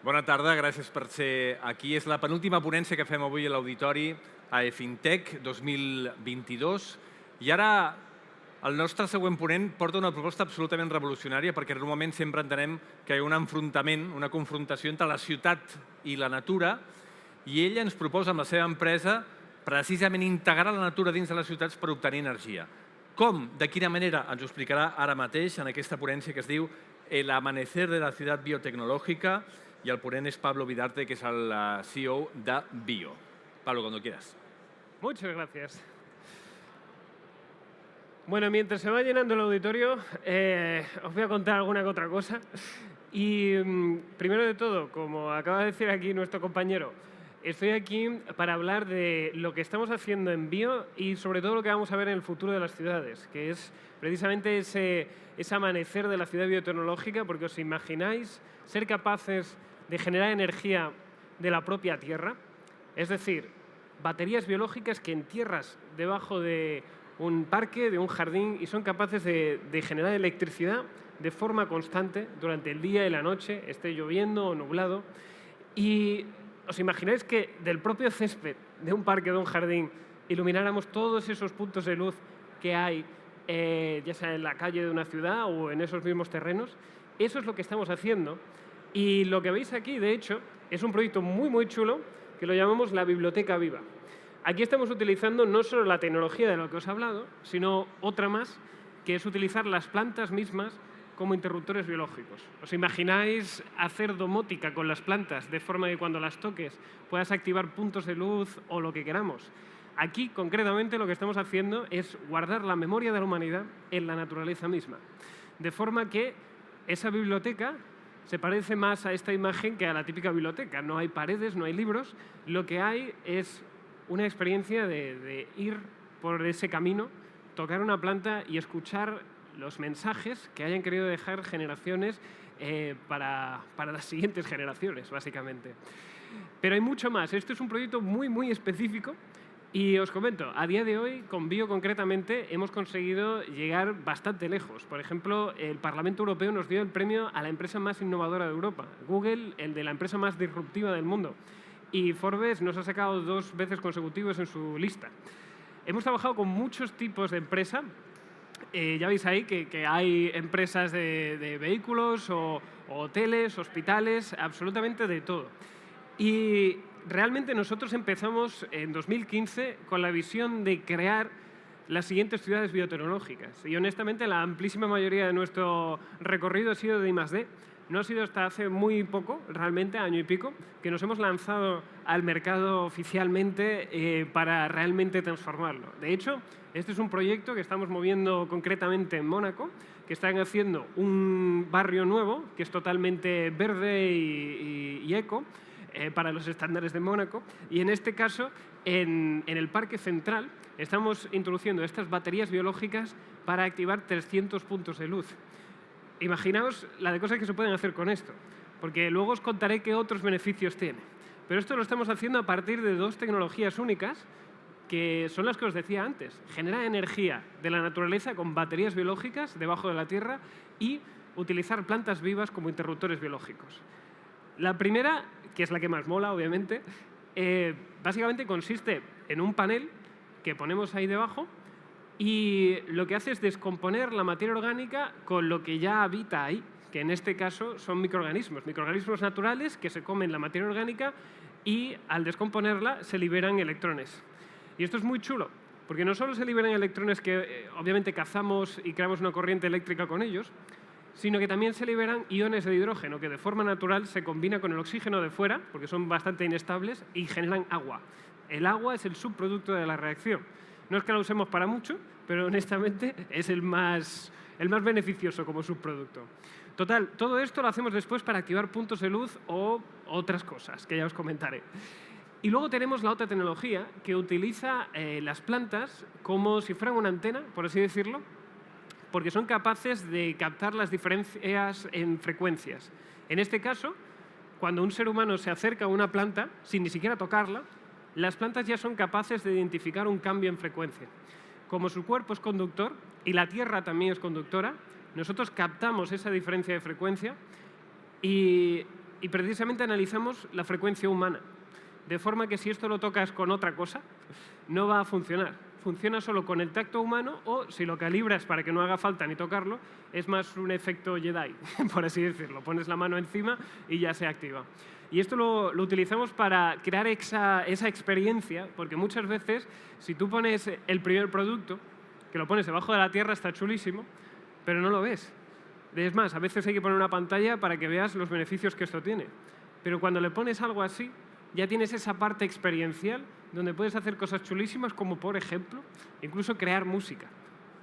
Bona tarda, gràcies per ser aquí. És la penúltima ponència que fem avui a l'Auditori a EFINTEC 2022. I ara el nostre següent ponent porta una proposta absolutament revolucionària perquè normalment sempre entenem que hi ha un enfrontament, una confrontació entre la ciutat i la natura i ella ens proposa amb la seva empresa precisament integrar la natura dins de les ciutats per obtenir energia. Com? De quina manera? Ens ho explicarà ara mateix en aquesta ponència que es diu El amanecer de la ciudad biotecnológica y el ponent és Pablo Vidarte, que es el CEO de Bio. Pablo, cuando quieras. Muchas gracias. Bueno, mientras se va llenando el auditorio, os voy a contar alguna que otra cosa. Y primero de todo, como acaba de decir aquí nuestro compañero, estoy aquí para hablar de lo que estamos haciendo en Bio y sobre todo lo que vamos a ver en el futuro de las ciudades, que es precisamente ese amanecer de la ciudad biotecnológica, porque os imagináis ser capaces de generar energía de la propia tierra, es decir, baterías biológicas que entierras debajo de un parque, de un jardín, y son capaces de generar electricidad de forma constante durante el día y la noche, esté lloviendo o nublado. Y os imagináis que del propio césped de un parque o de un jardín ilumináramos todos esos puntos de luz que hay, ya sea en la calle de una ciudad o en esos mismos terrenos. Eso es lo que estamos haciendo. Y lo que veis aquí, de hecho, es un proyecto muy, muy chulo que lo llamamos la Biblioteca Viva. Aquí estamos utilizando no solo la tecnología de lo que os he hablado, sino otra más, que es utilizar las plantas mismas como interruptores biológicos. ¿Os imagináis hacer domótica con las plantas de forma que cuando las toques puedas activar puntos de luz o lo que queramos? Aquí, concretamente, lo que estamos haciendo es guardar la memoria de la humanidad en la naturaleza misma. De forma que esa biblioteca se parece más a esta imagen que a la típica biblioteca. No hay paredes, no hay libros. Lo que hay es una experiencia de ir por ese camino, tocar una planta y escuchar los mensajes que hayan querido dejar generaciones para las siguientes generaciones, básicamente. Pero hay mucho más. Esto es un proyecto muy, muy específico. Y os comento, a día de hoy, con Bio concretamente, hemos conseguido llegar bastante lejos. Por ejemplo, el Parlamento Europeo nos dio el premio a la empresa más innovadora de Europa. Google, el de la empresa más disruptiva del mundo. Y Forbes nos ha sacado 2 veces consecutivas en su lista. Hemos trabajado con muchos tipos de empresa. Ya veis ahí que hay empresas de vehículos o hoteles, hospitales, absolutamente de todo. Y realmente nosotros empezamos en 2015 con la visión de crear las siguientes ciudades biotecnológicas. Y honestamente la amplísima mayoría de nuestro recorrido ha sido de I+D. No ha sido hasta hace muy poco, realmente, año y pico, que nos hemos lanzado al mercado oficialmente para realmente transformarlo. De hecho, este es un proyecto que estamos moviendo concretamente en Mónaco, que están haciendo un barrio nuevo, que es totalmente verde y eco, para los estándares de Mónaco. Y en este caso, en el Parque Central, estamos introduciendo estas baterías biológicas para activar 300 puntos de luz. Imaginaos la de cosas que se pueden hacer con esto, porque luego os contaré qué otros beneficios tiene. Pero esto lo estamos haciendo a partir de 2 tecnologías únicas, que son las que os decía antes. Generar energía de la naturaleza con baterías biológicas debajo de la tierra y utilizar plantas vivas como interruptores biológicos. La primera, que es la que más mola, obviamente, básicamente consiste en un panel que ponemos ahí debajo y lo que hace es descomponer la materia orgánica con lo que ya habita ahí, que en este caso son microorganismos naturales que se comen la materia orgánica y al descomponerla se liberan electrones. Y esto es muy chulo, porque no solo se liberan electrones que obviamente cazamos y creamos una corriente eléctrica con ellos, sino que también se liberan iones de hidrógeno que de forma natural se combina con el oxígeno de fuera, porque son bastante inestables, y generan agua. El agua es el subproducto de la reacción. No es que la usemos para mucho, pero honestamente es el más beneficioso como subproducto. Total, todo esto lo hacemos después para activar puntos de luz o otras cosas, que ya os comentaré. Y luego tenemos la otra tecnología que utiliza las plantas como si fueran una antena, por así decirlo, porque son capaces de captar las diferencias en frecuencias. En este caso, cuando un ser humano se acerca a una planta, sin ni siquiera tocarla, las plantas ya son capaces de identificar un cambio en frecuencia. Como su cuerpo es conductor y la Tierra también es conductora, nosotros captamos esa diferencia de frecuencia y y precisamente analizamos la frecuencia humana, de forma que si esto lo tocas con otra cosa, no va a funcionar. Funciona solo con el tacto humano o si lo calibras para que no haga falta ni tocarlo, es más un efecto Jedi, por así decirlo. Pones la mano encima y ya se activa. Y esto lo utilizamos para crear esa experiencia, porque muchas veces si tú pones el primer producto, que lo pones debajo de la tierra, está chulísimo, pero no lo ves. Es más, a veces hay que poner una pantalla para que veas los beneficios que esto tiene. Pero cuando le pones algo así, ya tienes esa parte experiencial donde puedes hacer cosas chulísimas como, por ejemplo, incluso crear música.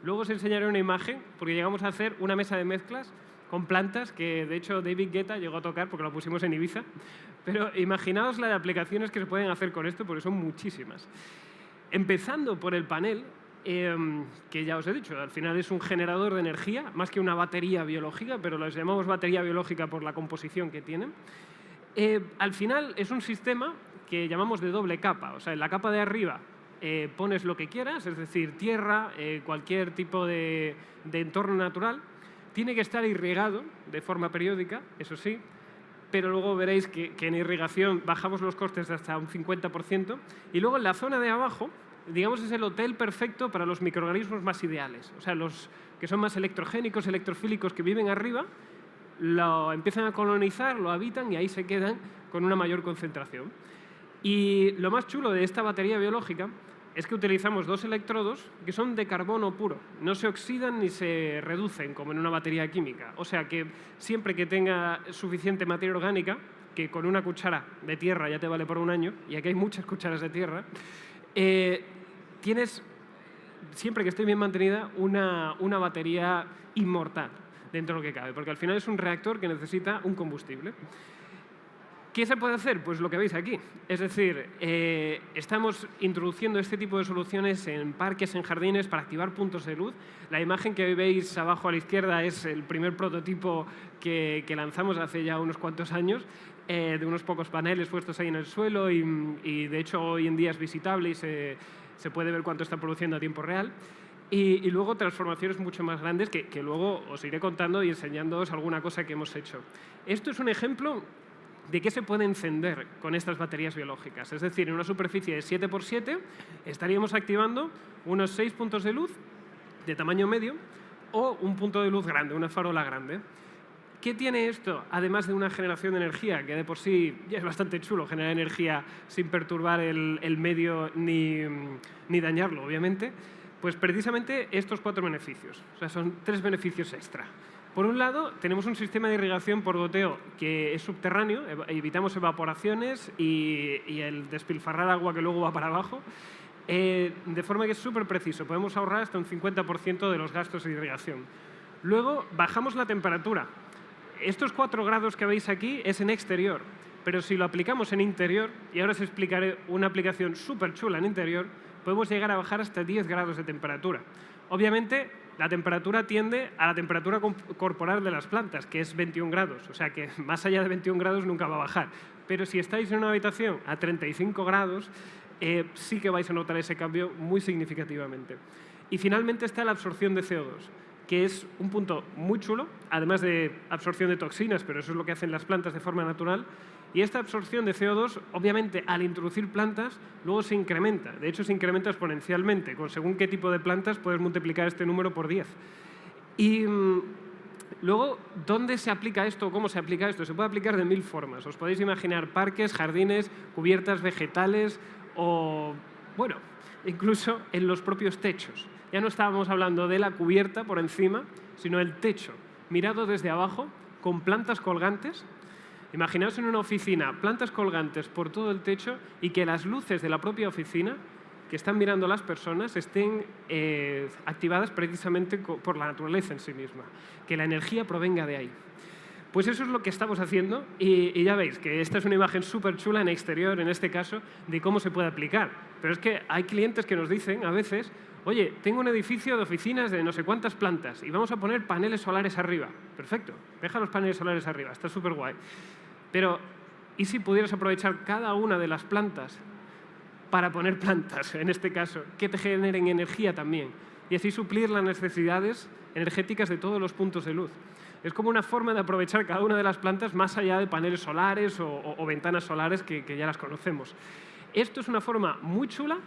Luego os enseñaré una imagen porque llegamos a hacer una mesa de mezclas con plantas que, de hecho, David Guetta llegó a tocar porque lo pusimos en Ibiza. Pero imaginaos las aplicaciones que se pueden hacer con esto porque son muchísimas. Empezando por el panel, que ya os he dicho, al final es un generador de energía, más que una batería biológica, pero los llamamos batería biológica por la composición que tienen. Al final es un sistema que llamamos de doble capa, o sea, en la capa de arriba pones lo que quieras, es decir, tierra, cualquier tipo de entorno natural, tiene que estar irrigado de forma periódica, eso sí, pero luego veréis que en irrigación bajamos los costes de hasta un 50%, y luego en la zona de abajo, digamos, es el hotel perfecto para los microorganismos más ideales, o sea, los que son más electrogénicos, electrofílicos, que viven arriba, lo empiezan a colonizar, lo habitan y ahí se quedan con una mayor concentración. Y lo más chulo de esta batería biológica es que utilizamos 2 electrodos que son de carbono puro. No se oxidan ni se reducen como en una batería química. O sea que siempre que tenga suficiente materia orgánica, que con una cuchara de tierra ya te vale por un año, y aquí hay muchas cucharas de tierra, tienes, siempre que esté bien mantenida, una batería inmortal dentro de lo que cabe, porque al final es un reactor que necesita un combustible. ¿Qué se puede hacer? Pues lo que veis aquí. Es decir, estamos introduciendo este tipo de soluciones en parques, en jardines, para activar puntos de luz. La imagen que veis abajo a la izquierda es el primer prototipo que lanzamos hace ya unos cuantos años, de unos pocos paneles puestos ahí en el suelo y de hecho hoy en día es visitable y se puede ver cuánto está produciendo a tiempo real. Y luego transformaciones mucho más grandes que luego os iré contando y enseñándoos alguna cosa que hemos hecho. Esto es un ejemplo de qué se puede encender con estas baterías biológicas. Es decir, en una superficie de 7×7 estaríamos activando unos 6 puntos de luz de tamaño medio o un punto de luz grande, una farola grande. ¿Qué tiene esto? Además de una generación de energía, que de por sí ya es bastante chulo generar energía sin perturbar el medio ni dañarlo, obviamente. Pues precisamente estos 4 beneficios. O sea, son 3 beneficios extra. Por un lado, tenemos un sistema de irrigación por goteo que es subterráneo, evitamos evaporaciones y el despilfarrar agua que luego va para abajo, de forma que es súper preciso. Podemos ahorrar hasta un 50% de los gastos de irrigación. Luego, bajamos la temperatura. Estos 4 grados que veis aquí es en exterior, pero si lo aplicamos en interior, y ahora os explicaré una aplicación súper chula en interior, podemos llegar a bajar hasta 10 grados de temperatura. Obviamente, la temperatura tiende a la temperatura corporal de las plantas, que es 21 grados. O sea que más allá de 21 grados nunca va a bajar. Pero si estáis en una habitación a 35 grados, sí que vais a notar ese cambio muy significativamente. Y finalmente está la absorción de CO2, que es un punto muy chulo, además de absorción de toxinas, pero eso es lo que hacen las plantas de forma natural. Y esta absorción de CO2, obviamente, al introducir plantas, luego se incrementa. De hecho, se incrementa exponencialmente. Con según qué tipo de plantas puedes multiplicar este número por 10. Y luego, ¿dónde se aplica esto? ¿Cómo se aplica esto? Se puede aplicar de 1000 formas. Os podéis imaginar parques, jardines, cubiertas vegetales o, bueno, incluso en los propios techos. Ya no estábamos hablando de la cubierta por encima, sino el techo, mirado desde abajo, con plantas colgantes. Imaginaos en una oficina, plantas colgantes por todo el techo y que las luces de la propia oficina que están mirando a las personas estén activadas precisamente por la naturaleza en sí misma, que la energía provenga de ahí. Pues eso es lo que estamos haciendo y ya veis que esta es una imagen súper chula en exterior, en este caso, de cómo se puede aplicar. Pero es que hay clientes que nos dicen a veces, oye, tengo un edificio de oficinas de no sé cuántas plantas y vamos a poner paneles solares arriba. Perfecto, deja los paneles solares arriba, está súper guay. Pero, ¿y si pudieras aprovechar cada una de las plantas para poner plantas, en este caso, que te generen energía también? Y así suplir las necesidades energéticas de todos los puntos de luz. Es como una forma de aprovechar cada una de las plantas más allá de paneles solares o ventanas solares que ya las conocemos. Esto es una forma muy chula,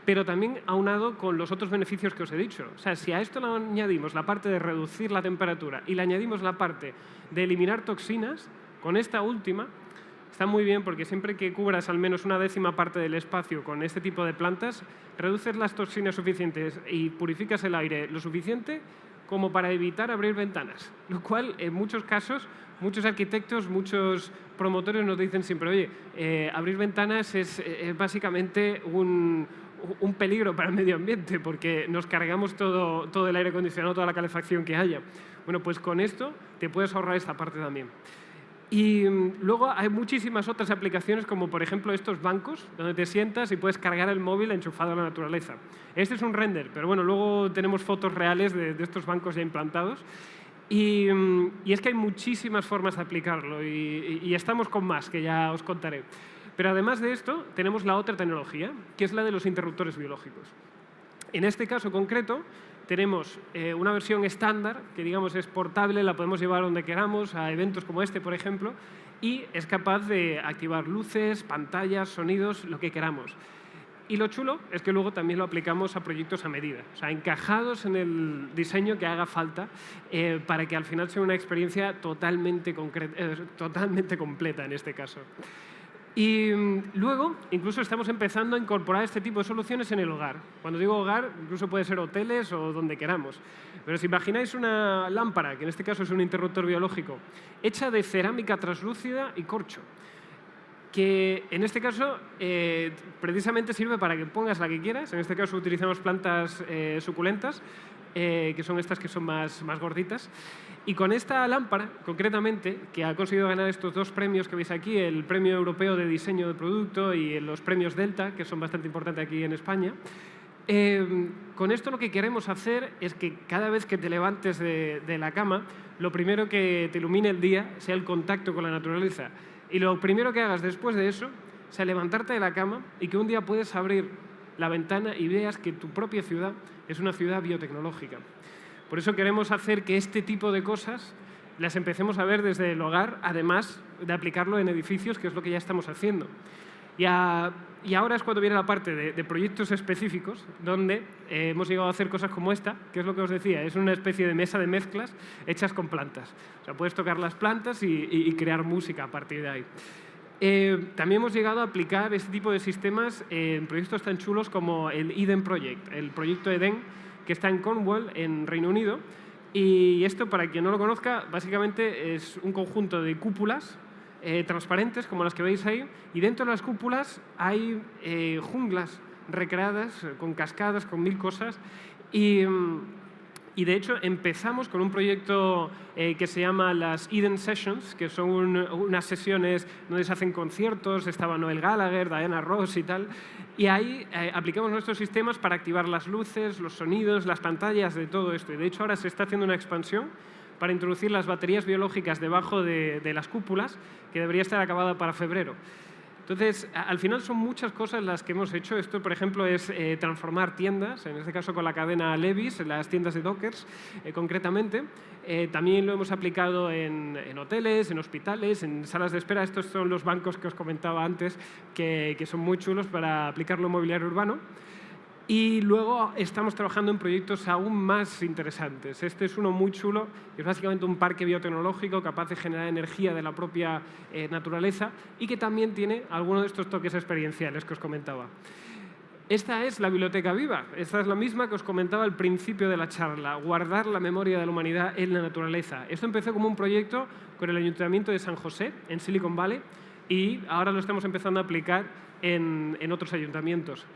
pero también aunado con los otros beneficios que os he dicho. O sea, si a esto le añadimos la parte de reducir la temperatura y le añadimos la parte de eliminar toxinas, con esta última está muy bien porque siempre que cubras al menos una décima parte del espacio con este tipo de plantas, reduces las toxinas suficientes y purificas el aire lo suficiente como para evitar abrir ventanas. Lo cual, en muchos casos, muchos arquitectos, muchos promotores nos dicen siempre, oye, abrir ventanas es básicamente un peligro para el medio ambiente porque nos cargamos todo el aire acondicionado, toda la calefacción que haya. Bueno, pues con esto te puedes ahorrar esta parte también. Y luego hay muchísimas otras aplicaciones, como por ejemplo estos bancos, donde te sientas y puedes cargar el móvil enchufado a la naturaleza. Este es un render, pero bueno, luego tenemos fotos reales de estos bancos ya implantados. Y es que hay muchísimas formas de aplicarlo y estamos con más, que ya os contaré. Pero además de esto, tenemos la otra tecnología, que es la de los interruptores biológicos. En este caso concreto, tenemos una versión estándar, que digamos es portable, la podemos llevar donde queramos, a eventos como este, por ejemplo, y es capaz de activar luces, pantallas, sonidos, lo que queramos. Y lo chulo es que luego también lo aplicamos a proyectos a medida, o sea, encajados en el diseño que haga falta para que al final sea una experiencia totalmente completa en este caso. Y luego, incluso estamos empezando a incorporar este tipo de soluciones en el hogar. Cuando digo hogar, incluso puede ser hoteles o donde queramos. Pero si imagináis una lámpara, que en este caso es un interruptor biológico, hecha de cerámica translúcida y corcho, que en este caso precisamente sirve para que pongas la que quieras. En este caso utilizamos plantas suculentas, que son estas que son más gorditas. Y con esta lámpara, concretamente, que ha conseguido ganar estos dos premios que veis aquí, el Premio Europeo de Diseño de Producto y los premios Delta, que son bastante importantes aquí en España, con esto lo que queremos hacer es que cada vez que te levantes de la cama, lo primero que te ilumine el día sea el contacto con la naturaleza. Y lo primero que hagas después de eso sea levantarte de la cama y que un día puedes abrir la ventana y veas que tu propia ciudad es una ciudad biotecnológica. Por eso queremos hacer que este tipo de cosas las empecemos a ver desde el hogar, además de aplicarlo en edificios, que es lo que ya estamos haciendo. Y ahora es cuando viene la parte de proyectos específicos, donde hemos llegado a hacer cosas como esta, que es lo que os decía, es una especie de mesa de mezclas hechas con plantas. O sea, puedes tocar las plantas y crear música a partir de ahí. También hemos llegado a aplicar este tipo de sistemas en proyectos tan chulos como el Eden Project, el proyecto Eden, que está en Cornwall, en Reino Unido. Y esto, para quien no lo conozca, básicamente es un conjunto de cúpulas transparentes, como las que veis ahí, y dentro de las cúpulas hay junglas recreadas, con cascadas, con mil cosas. Y de hecho empezamos con un proyecto que se llama las Eden Sessions, que son unas sesiones donde se hacen conciertos, estaba Noel Gallagher, Diana Ross y tal, y ahí aplicamos nuestros sistemas para activar las luces, los sonidos, las pantallas de todo esto. Y de hecho ahora se está haciendo una expansión para introducir las baterías biológicas debajo de las cúpulas, que debería estar acabada para febrero. Entonces, al final son muchas cosas las que hemos hecho. Esto, por ejemplo, es transformar tiendas, en este caso con la cadena Levi's, las tiendas de Dockers, concretamente. También lo hemos aplicado en hoteles, en hospitales, en salas de espera. Estos son los bancos que os comentaba antes, que son muy chulos para aplicarlo en mobiliario urbano. Y luego estamos trabajando en proyectos aún más interesantes. Este es uno muy chulo, que es básicamente un parque biotecnológico capaz de generar energía de la propia naturaleza y que también tiene algunos de estos toques experienciales que os comentaba. Esta es la biblioteca viva. Esta es la misma que os comentaba al principio de la charla, guardar la memoria de la humanidad en la naturaleza. Esto empezó como un proyecto con el Ayuntamiento de San José, en Silicon Valley, y ahora lo estamos empezando a aplicar en otros ayuntamientos.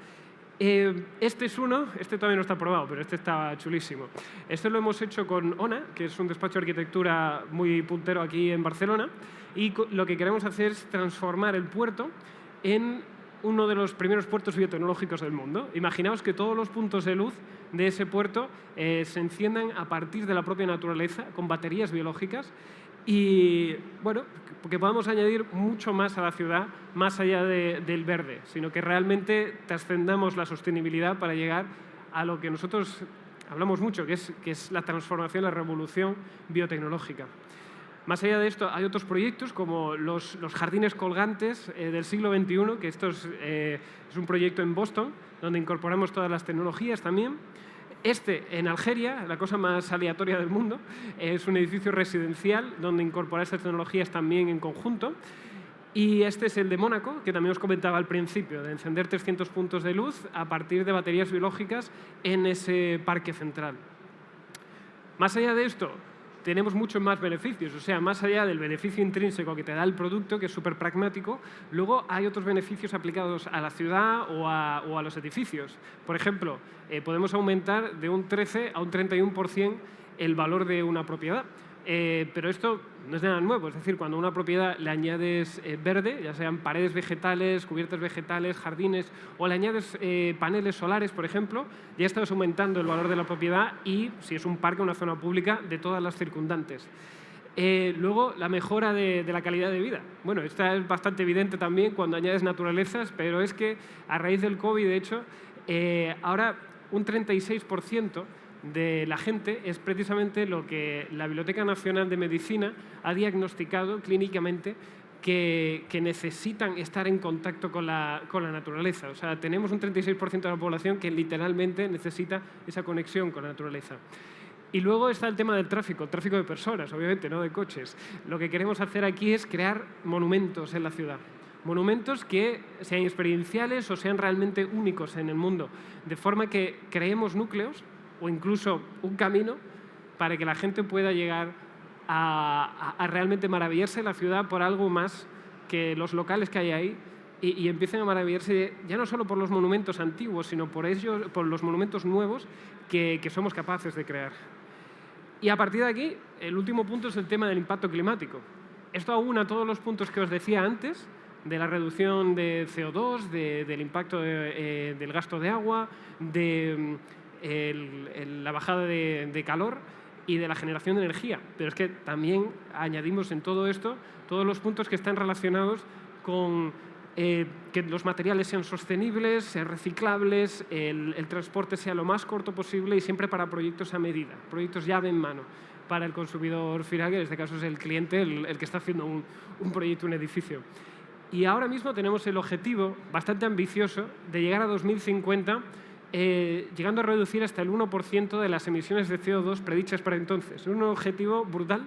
Este es uno, este todavía no está aprobado, pero este está chulísimo. Este lo hemos hecho con ONA, que es un despacho de arquitectura muy puntero aquí en Barcelona, y lo que queremos hacer es transformar el puerto en uno de los primeros puertos biotecnológicos del mundo. Imaginaos que todos los puntos de luz de ese puerto se enciendan a partir de la propia naturaleza, con baterías biológicas, y bueno, que podamos añadir mucho más a la ciudad, más allá del verde, sino que realmente trascendamos la sostenibilidad para llegar a lo que nosotros hablamos mucho, que es la transformación, la revolución biotecnológica. Más allá de esto, hay otros proyectos como los jardines colgantes del siglo XXI, que esto es un proyecto en Boston, donde incorporamos todas las tecnologías también. En Algeria, la cosa más aleatoria del mundo, es un edificio residencial donde incorporar estas tecnologías también en conjunto. Y este es el de Mónaco, que también os comentaba al principio, de encender 300 puntos de luz a partir de baterías biológicas en ese parque central. Más allá de esto, tenemos muchos más beneficios, o sea, más allá del beneficio intrínseco que te da el producto, que es súper pragmático, luego hay otros beneficios aplicados a la ciudad o a los edificios. Por ejemplo, podemos aumentar de un 13 a un 31% el valor de una propiedad. Pero esto no es nada nuevo, es decir, cuando a una propiedad le añades verde, ya sean paredes vegetales, cubiertas vegetales, jardines, o le añades paneles solares, por ejemplo, ya estás aumentando el valor de la propiedad y, si es un parque o una zona pública, de todas las circundantes. Luego, la mejora de la calidad de vida. Bueno, esta es bastante evidente también cuando añades naturalezas, pero es que a raíz del COVID, de hecho, ahora un 36% de la gente es precisamente lo que la Biblioteca Nacional de Medicina ha diagnosticado clínicamente que necesitan estar en contacto con la naturaleza. O sea, tenemos un 36% de la población que literalmente necesita esa conexión con la naturaleza. Y luego está el tema del tráfico, el tráfico de personas, obviamente, no de coches. Lo que queremos hacer aquí es crear monumentos en la ciudad. Monumentos que sean experienciales o sean realmente únicos en el mundo, de forma que creemos núcleos o incluso un camino para que la gente pueda llegar a realmente maravillarse de la ciudad por algo más que los locales que hay ahí y empiecen a maravillarse ya no solo por los monumentos antiguos, sino por los monumentos nuevos que somos capaces de crear. Y a partir de aquí, el último punto es el tema del impacto climático. Esto aúna todos los puntos que os decía antes, de la reducción de CO2, del impacto del gasto de agua, de la bajada de calor y de la generación de energía. Pero es que también añadimos en todo esto todos los puntos que están relacionados con que los materiales sean sostenibles, sean reciclables, el transporte sea lo más corto posible y siempre para proyectos a medida, proyectos llave en mano para el consumidor final, que en este caso es el cliente, el que está haciendo un proyecto, un edificio. Y ahora mismo tenemos el objetivo bastante ambicioso de llegar a 2050 llegando a reducir hasta el 1% de las emisiones de CO2 predichas para entonces. Es un objetivo brutal.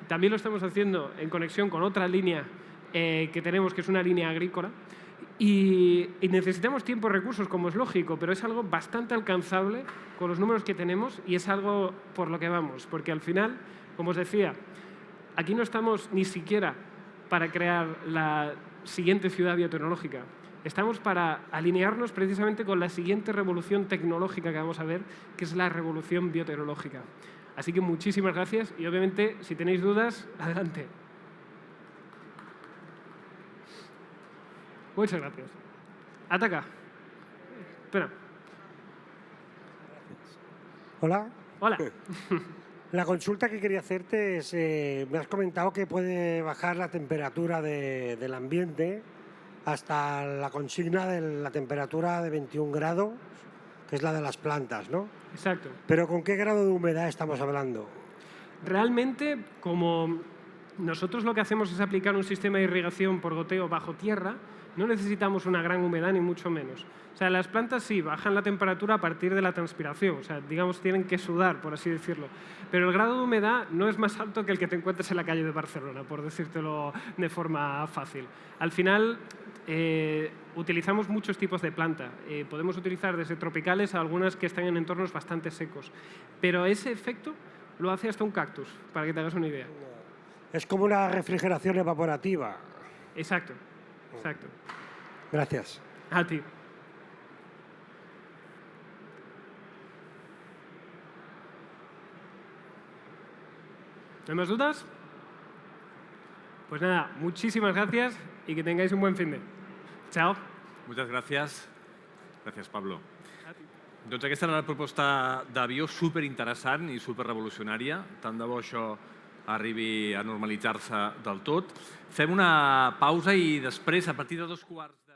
También lo estamos haciendo en conexión con otra línea que tenemos, que es una línea agrícola. Y necesitamos tiempo y recursos, como es lógico, pero es algo bastante alcanzable con los números que tenemos y es algo por lo que vamos. Porque al final, como os decía, aquí no estamos ni siquiera para crear la siguiente ciudad biotecnológica. Estamos para alinearnos precisamente con la siguiente revolución tecnológica que vamos a ver, que es la revolución biotecnológica. Así que muchísimas gracias y obviamente si tenéis dudas, adelante. Muchas gracias. Ataca. Espera. Hola. Hola. La consulta que quería hacerte es, me has comentado que puede bajar la temperatura del ambiente hasta la consigna de la temperatura de 21 grados, que es la de las plantas, ¿no? Exacto. Pero ¿con qué grado de humedad estamos hablando? Realmente, como nosotros lo que hacemos es aplicar un sistema de irrigación por goteo bajo tierra, no necesitamos una gran humedad ni mucho menos. O sea, las plantas sí bajan la temperatura a partir de la transpiración, o sea, digamos, tienen que sudar, por así decirlo. Pero el grado de humedad no es más alto que el que te encuentres en la calle de Barcelona, por decírtelo de forma fácil. Al final, utilizamos muchos tipos de planta. Podemos utilizar desde tropicales a algunas que están en entornos bastante secos. Pero ese efecto lo hace hasta un cactus, para que te hagas una idea. Es como una refrigeración evaporativa. Exacto, exacto. Gracias. A ti. ¿No hay más dudas? Pues nada, muchísimas gracias y que tengáis un buen fin de. Chao. Moltes gràcies. Gràcies, Pablo. Doncs aquesta era la proposta d'Avió superinteressant i superrevolucionària. Tant de bo això arribi a normalitzar-se del tot. Fem una pausa i després, a partir de 2 quarts...